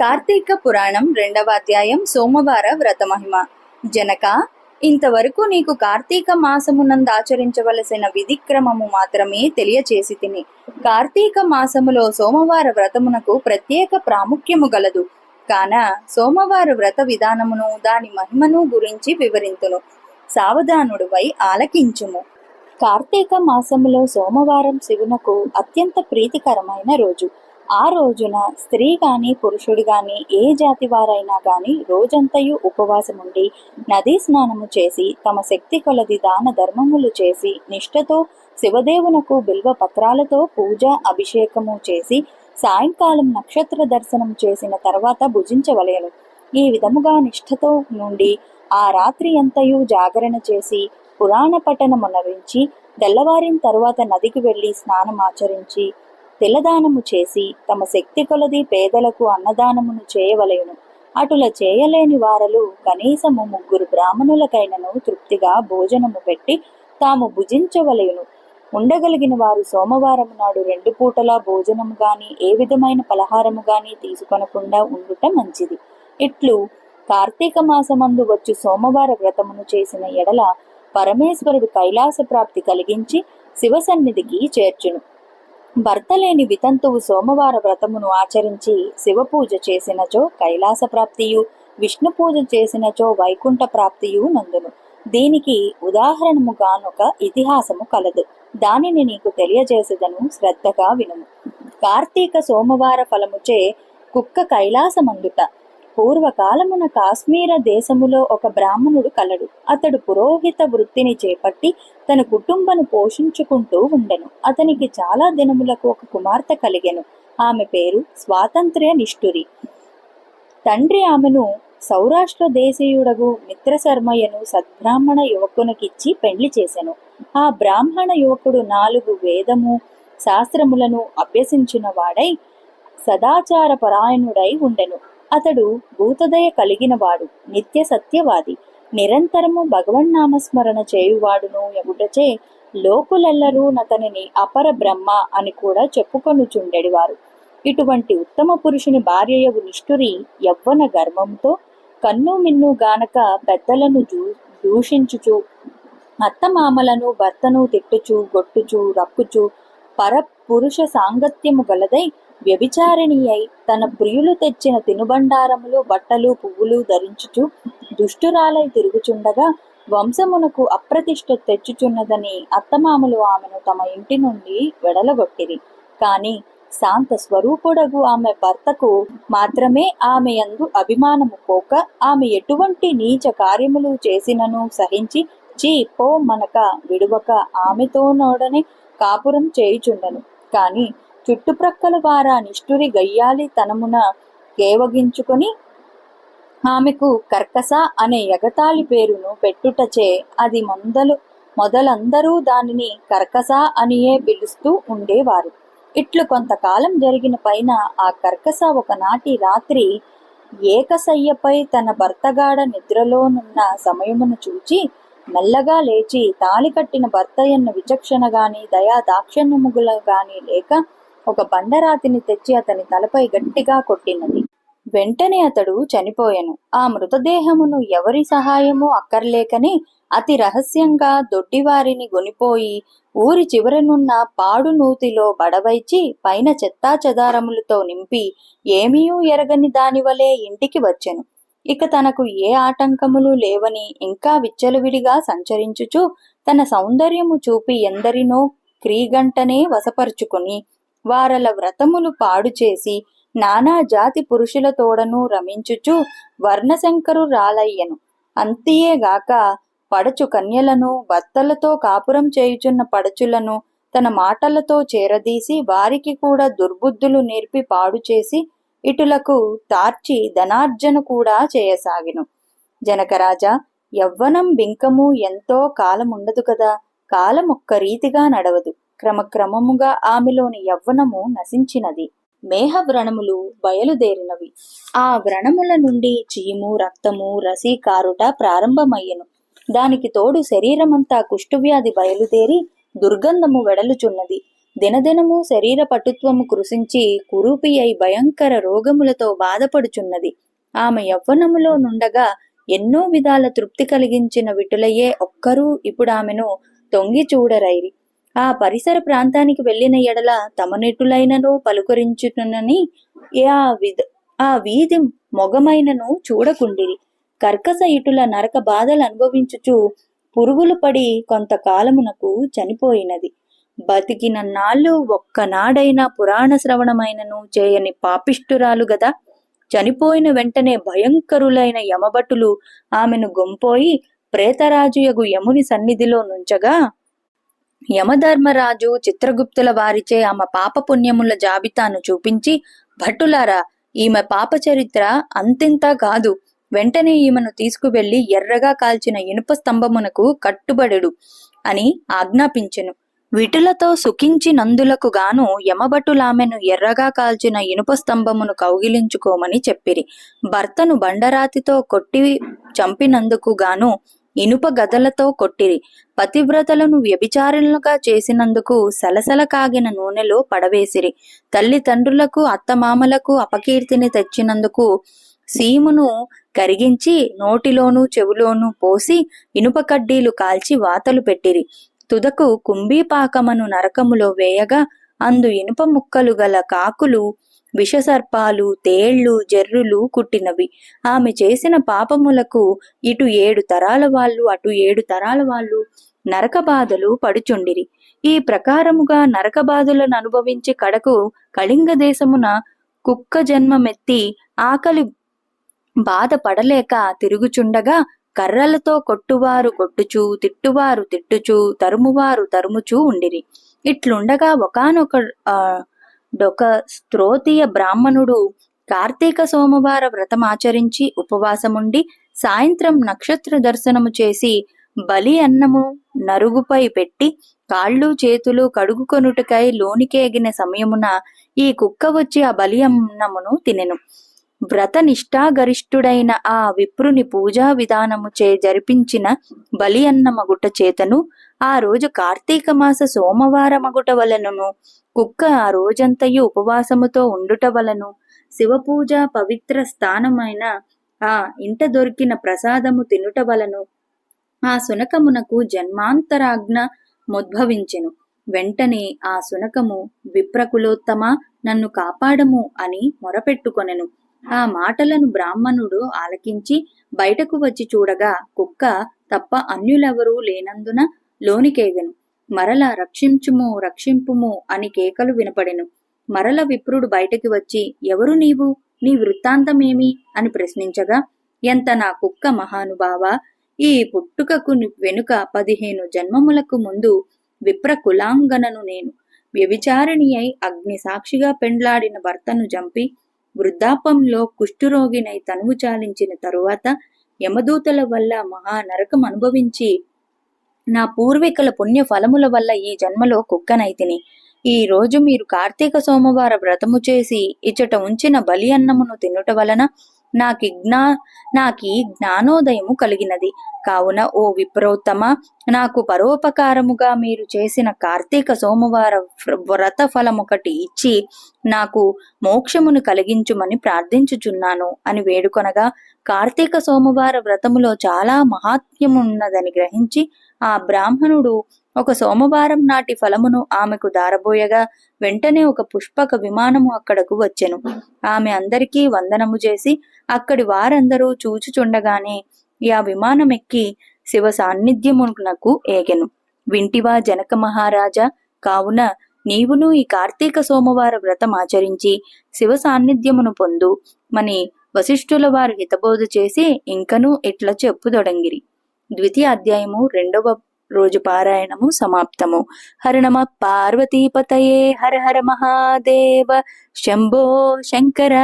కార్తీక పురాణం 2వ అధ్యాయం సోమవార వ్రత మహిమ. జనక, ఇంతవరకు నీకు కార్తీక మాసమునందాచరించవలసిన విధిక్రమము మాత్రమే తెలియచేసి తిని. కార్తీక మాసములో సోమవార వ్రతమునకు ప్రత్యేక ప్రాముఖ్యము గలదు. కాన సోమవార వ్రత విధానమును దాని మహిమను గురించి వివరింతును. సావధానుడివై ఆలకించుము. కార్తీక మాసములో సోమవారం శివునకు అత్యంత ప్రీతికరమైన రోజు. ఆ రోజున స్త్రీ గాని పురుషుడు గాని ఏ జాతి వారైనా గాని రోజంతయు ఉపవాసముండి నదీ స్నానము చేసి తమ శక్తి కొలది దాన ధర్మములు చేసి నిష్ఠతో శివదేవునకు బిల్వ పత్రాలతో పూజ అభిషేకము చేసి సాయంకాలం నక్షత్ర దర్శనం చేసిన తర్వాత భుజించవలెను. ఈ విధముగా నిష్ఠతో నుండి ఆ రాత్రి అంతయు జాగరణ చేసి పురాణ పఠనమునరించి తెల్లవారిన తరువాత నదికి వెళ్లి స్నానమాచరించి తిలదానము చేసి తమ శక్తి కొలది పేదలకు అన్నదానమును చేయవలెను. అటుల చేయలేని వారలు కనీసము 3 బ్రాహ్మణులకైనను తృప్తిగా భోజనము పెట్టి తాము భుజించవలెను. ఉండగలిగిన వారు సోమవారం నాడు 2 పూటలా భోజనము గాని ఏ విధమైన పలహారము గాని తీసుకొనకుండా ఉండుట మంచిది. ఇట్లు కార్తీక మాసమందు వచ్చు సోమవార వ్రతమును చేసిన ఎడల పరమేశ్వరుడు కైలాస ప్రాప్తి కలిగించి శివ సన్నిధికి చేర్చును. భర్త లేని వితంతువు సోమవార వ్రతమును ఆచరించి శివపూజ చేసినచో కైలాస ప్రాప్తియు, విష్ణు పూజ చేసినచో వైకుంఠ ప్రాప్తియు నందును. దీనికి ఉదాహరణముగానొక ఇతిహాసము కలదు. దానిని నీకు తెలియజేసేదను, శ్రద్ధగా వినుము. కార్తీక సోమవార ఫలముచే కుక్క కైలాసమందుట. పూర్వకాలమున కాశ్మీర దేశములో ఒక బ్రాహ్మణుడు కలడు. అతడు పురోహిత వృత్తిని చేపట్టి తన కుటుంబను పోషించుకుంటూ ఉండెను. అతనికి చాలా దినములకు ఒక కుమార్తె కలిగెను. ఆమె పేరు స్వాతంత్ర్య నిష్ఠురి. తండ్రి ఆమెను సౌరాష్ట్ర దేశీయుడగు మిత్రశర్మయ్యను సద్బ్రాహ్మణ యువకునికిచ్చి పెండ్లి చేసెను. ఆ బ్రాహ్మణ యువకుడు 4 వేదము శాస్త్రములను అభ్యసించిన వాడై సదాచార పరాయణుడై ఉండెను. అతడు భూతదయ కలిగినవాడు, నిత్య సత్యవాది, నిరంతరము భగవన్నామస్మరణ చేయువాడును ఎగుటచే లోకులెల్లరూ నతనిని అపర బ్రహ్మ అని కూడా చెప్పుకొనుచుండెడివారు. ఇటువంటి ఉత్తమ పురుషుని భార్యయగు నిష్ఠురి యవ్వన గర్వంతో కన్ను మిన్ను గానక పెద్దలను దూషించుచు అత్తమామలను భర్తను తిట్టుచు గొట్టుచు రక్కుచు పర పురుష సాంగత్యము గలదై వ్యభిచారిణి అయి తన ప్రియులు తెచ్చిన తినుబండారములు బట్టలు పువ్వులు ధరించుచు దుష్టురాలై తిరుగుచుండగా వంశమునకు అప్రతిష్ట తెచ్చుచున్నదని అత్తమామలు ఆమెను తమ ఇంటి నుండి వెడలగొట్టిరి. కాని శాంత స్వరూపుడగు ఆమె భర్తకు మాత్రమే ఆమె యందు అభిమానము పోక ఆమె ఎటువంటి నీచ కార్యములు చేసినను సహించి చీ పో మనక విడువక ఆమెతోనోడనే కాపురం చేయుచుండెను. కాని చుట్టుప్రక్కల వారా నిష్ఠురి గయ్యాలి తనమున కేవగించుకొని ఆమెకు కర్కస అనే ఎగతాళి పేరును పెట్టుటచే అది మొదలందరూ దానిని కర్కస అనియే పిలుస్తూ ఉండేవారు. ఇట్లు కొంతకాలం జరిగిన పైన ఆ కర్కస ఒకనాటి రాత్రి ఏకశయ్యపై తన భర్తగాడ నిద్రలోనున్న సమయమును చూచి మెల్లగా లేచి తాళి కట్టిన భర్తయన్న విచక్షణ గాని దయా దాక్షిణ్యముగుల గాని లేక ఒక బండరాతిని తెచ్చి అతని తలపై గట్టిగా కొట్టినది. వెంటనే అతడు చనిపోయెను. ఆ మృతదేహమును ఎవరి సహాయము అక్కర్లేకనే అతి రహస్యంగా దొడ్డివారిని గొనిపోయి ఊరి చివరనున్న పాడు నూతిలో బడవైచి పైన చెత్తా చెదారములతో నింపి ఏమీయూ ఎరగని దానివలే ఇంటికి వచ్చెను. ఇక తనకు ఏ ఆటంకములు లేవని ఇంకా విచ్చలవిడిగా సంచరించుచు తన సౌందర్యము చూపి ఎందరినో క్రీగంటనే వశపరుచుకుని వారల వ్రతములు పాడు చేసి నానా జాతి పురుషులతోడను రమించుచు వర్ణశంకరు రాలయ్యను. అంతియేగాక పడచు కన్యలను భర్తలతో కాపురం చేయుచున్న పడచులను తన మాటలతో చేరదీసి వారికి కూడా దుర్బుద్ధులు నేర్పి పాడు చేసి ఇటులకు తార్చి ధనార్జన కూడా చేయసాగిను. జనకరాజా, యవ్వనం బింకము ఎంతో కాలముండదు కదా. కాలం ఒక్క రీతిగా నడవదు. క్రమక్రమముగా ఆమెలోని యవ్వనము నశించినది. మేహ వ్రణములు బయలుదేరినవి. ఆ వ్రణముల నుండి చీము రక్తము రసి కారుట ప్రారంభమయ్యెను. దానికి తోడు శరీరమంతా కుష్ఠవ్యాధి బయలుదేరి దుర్గంధము వెడలుచున్నది. దినదినము శరీర పటుత్వము కృషించి కురూపి అయి భయంకర రోగములతో బాధపడుచున్నది. ఆమె యవ్వనములో నుండగా ఎన్నో విధాల తృప్తి కలిగించిన విటులయ్యే ఒక్కరూ ఇప్పుడు ఆమెను తొంగి చూడరైరి. ఆ పరిసర ప్రాంతానికి వెళ్లిన ఎడల తమనెటులైనను పలుకరించునని ఆ వీధి మొగమైనను చూడకుండిరి. కర్కస ఇటుల నరక బాధలు అనుభవించుచు పురుగులు పడి కొంతకాలమునకు చనిపోయినది. బతికిన నాళ్ళు ఒక్కనాడైనా పురాణ శ్రవణమైనను చేయని పాపిష్టురాలు గదా. చనిపోయిన వెంటనే భయంకరులైన యమభటులు ఆమెను గొంపోయి ప్రేతరాజుయగు యముని సన్నిధిలో నుంచగా, యమధర్మరాజు చిత్రగుప్తుల వారిచే ఆమె పాపపుణ్యముల జాబితాను చూపించి, భటులారా, ఈమె పాప చరిత్ర అంతింతా కాదు, వెంటనే ఈమెను తీసుకువెళ్లి ఎర్రగా కాల్చిన ఇనుప స్తంభమునకు కట్టుబడెడు అని ఆజ్ఞాపించెను. విటులతో సుఖించినందులకు గాను యమభటులామెను ఎర్రగా కాల్చిన ఇనుప స్తంభమును కౌగిలించుకోమని చెప్పిరి. భర్తను బండరాతితో కొట్టి చంపినందుకు గాను ఇనుప గదలతో కొట్టిరి. పతివ్రతలను వ్యభిచారులుగా చేసినందుకు సలసల కాగిన నూనెలో పడవేసిరి. తల్లిదండ్రులకు అత్తమామలకు అపకీర్తిని తెచ్చినందుకు సీమును కరిగించి నోటిలోనూ చెవులోనూ పోసి ఇనుప కడ్డీలు కాల్చి వాతలు పెట్టిరి. తుదకు కుంభీపాకమను నరకములో వేయగా అందు ఇనుప ముక్కలు గల కాకులు, విషసర్పాలు, తేళ్లు, జర్రులు కుట్టినవి. ఆమె చేసిన పాపములకు ఇటు 7 తరాల వాళ్ళు అటు 7 తరాల వాళ్ళు నరక బాధలు పడుచుండిరి. ఈ ప్రకారముగా నరక బాధలను అనుభవించి కడకు కళింగ దేశమున కుక్క జన్మమెత్తి ఆకలి బాధ పడలేక తిరుగుచుండగా కర్రలతో కొట్టువారు కొట్టుచూ, తిట్టువారు తిట్టుచూ, తరుమువారు తరుముచూ ఉండిరి. ఇట్లుండగా ఒకానొక స్తోత్రీయ బ్రాహ్మణుడు కార్తీక సోమవార వ్రతమాచరించి ఉపవాసముండి సాయంత్రం నక్షత్ర దర్శనము చేసి బలి అన్నము నరుగుపై పెట్టి కాళ్ళు చేతులు కడుగుకొనుటకై లోనికేగిన సమయమున ఈ కుక్క వచ్చి ఆ బలి అన్నమును తినెను. వ్రత నిష్ఠాగరిష్ఠుడైన ఆ విప్రుని పూజా విధానము చే జరిపించిన బలి అన్న మగుట చేతను ఆ రోజు కార్తీక మాస సోమవార మగుట వలనను కుక్క ఆ రోజంతయు ఉపవాసముతో ఉండుట వలను శివపూజ పవిత్ర స్థానమైన ఆ ఇంట దొరికిన ప్రసాదము తినుట వలను ఆ సునకమునకు జన్మాంతరాజ్ఞ ముద్భవించెను. వెంటనే ఆ సునకము, విప్రకులోత్తమ, నన్ను కాపాడము అని మొరపెట్టుకొనెను. ఆ మాటలను బ్రాహ్మణుడు ఆలకించి బయటకు వచ్చి చూడగా కుక్క తప్ప అన్యులెవరూ లేనందున లోనికేగెను. మరల రక్షించుము రక్షింపుము అని కేకలు వినపడెను. మరల విప్రుడు బయటకి వచ్చి, ఎవరు నీవు, నీ వృత్తాంతమేమి అని ప్రశ్నించగా, ఎంత నా కుక్క మహానుభావ, ఈ పుట్టుకకు వెనుక 15 జన్మములకు ముందు విప్ర కులాంగనను నేను. వ్యభిచారిణి అయి అగ్ని సాక్షిగా పెండ్లాడిన భర్తను జంపి వృద్ధాపంలో కుష్ఠురోగినై తనువు చాలించిన తరువాత యమదూతల వల్ల మహా నరకం అనుభవించి నా పూర్వీకుల పుణ్య ఫలముల వల్ల ఈ జన్మలో కుక్కనైతిని. ఈ రోజు మీరు కార్తీక సోమవార వ్రతము చేసి ఇచ్చట ఉంచిన బలి అన్నమును తినుట వలన నాకీ జ్ఞానోదయము కలిగినది. కావున ఓ విప్రోత్తమ, నాకు పరోపకారముగా మీరు చేసిన కార్తీక సోమవార వ్రత ఫలమొకటి ఇచ్చి నాకు మోక్షమును కలిగించుమని ప్రార్థించుచున్నాను అని వేడుకొనగా, కార్తీక సోమవార వ్రతములో చాలా మహాత్మ్యమున్నదని గ్రహించి ఆ బ్రాహ్మణుడు ఒక సోమవారం నాటి ఫలమును ఆమెకు దారబోయగా వెంటనే ఒక పుష్పక విమానము అక్కడకు వచ్చెను. ఆమె అందరికీ వందనము చేసి అక్కడి వారందరూ చూచుచుండగానే ఆ విమానమెక్కి శివ సాన్నిధ్యమునకు ఏగెను. వింటివా జనక మహారాజా, కావున నీవును ఈ కార్తీక సోమవార వ్రతం ఆచరించి శివ సాన్నిధ్యమును పొందు మని వశిష్ఠుల వారు హితబోధ చేసి ఇంకనూ ఇట్లా చెప్పుదొడంగిరి. ద్వితీయ అధ్యాయము 2వ రోజు పారాయణము సమాప్తము. హర నమ పార్వతీపతయే, హర హర మహాదేవ, శంభో శంకర.